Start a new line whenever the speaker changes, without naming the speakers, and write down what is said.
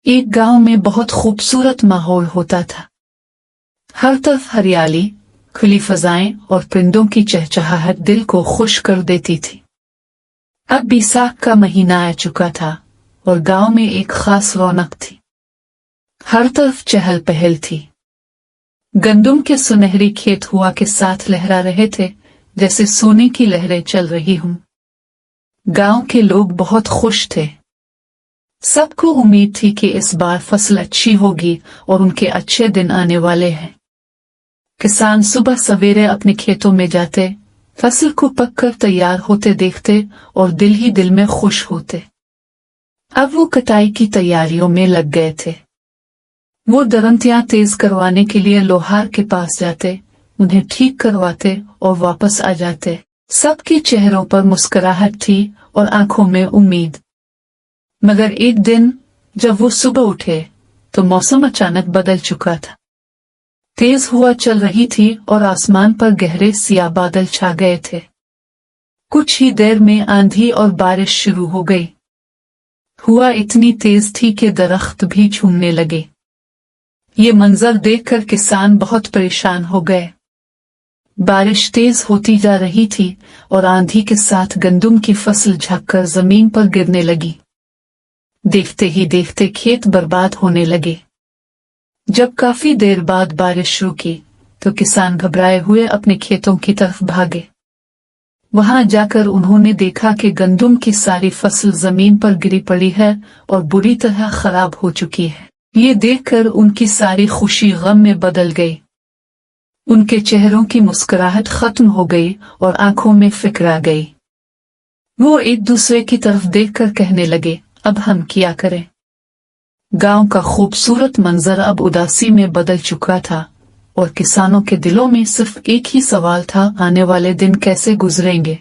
एक गांव में बहुत खूबसूरत माहौल होता था। हर तरफ हरियाली, खुली फजाएं और परिंदों की चहचहाहट दिल को खुश कर देती थी। अब बैसाख का महीना आ चुका था और गांव में एक खास रौनक थी। हर तरफ चहल पहल थी। गंदम के सुनहरे खेत हवा के साथ लहरा रहे थे, जैसे सोने की लहरें चल रही हों। गांव के लोग बहुत खुश थे। सबको उम्मीद थी कि इस बार फसल अच्छी होगी और उनके अच्छे दिन आने वाले हैं। किसान सुबह सवेरे अपने खेतों में जाते, फसल को पककर तैयार होते देखते और दिल ही दिल में खुश होते। अब वो कटाई की तैयारियों में लग गए थे। वो दरंतियां तेज करवाने के लिए लोहार के पास जाते, उन्हें ठीक करवाते और वापस आ जाते। सबके चेहरों पर मुस्कुराहट थी और आंखों में उम्मीद। मगर एक दिन जब वो सुबह उठे तो मौसम अचानक बदल चुका था। तेज हवा चल रही थी और आसमान पर गहरे सियाह बादल छा गए थे। कुछ ही देर में आंधी और बारिश शुरू हो गई। हवा इतनी तेज थी कि दरख्त भी झूमने लगे। ये मंजर देखकर किसान बहुत परेशान हो गए। बारिश तेज होती जा रही थी और आंधी के साथ गंदम की फसल झककर जमीन पर गिरने लगी। देखते ही देखते खेत बर्बाद होने लगे। जब काफी देर बाद बारिश रुकी तो किसान घबराए हुए अपने खेतों की तरफ भागे। वहां जाकर उन्होंने देखा कि गंदम की सारी फसल जमीन पर गिरी पड़ी है और बुरी तरह खराब हो चुकी है। ये देखकर उनकी सारी खुशी गम में बदल गई। उनके चेहरों की मुस्कुराहट खत्म हो गई और आंखों में फिक्र आ गई। वो एक दूसरे की तरफ देखकर कहने लगे, अब हम क्या करें? गांव का खूबसूरत मंजर अब उदासी में बदल चुका था और किसानों के दिलों में सिर्फ एक ही सवाल था, आने वाले दिन कैसे गुजरेंगे।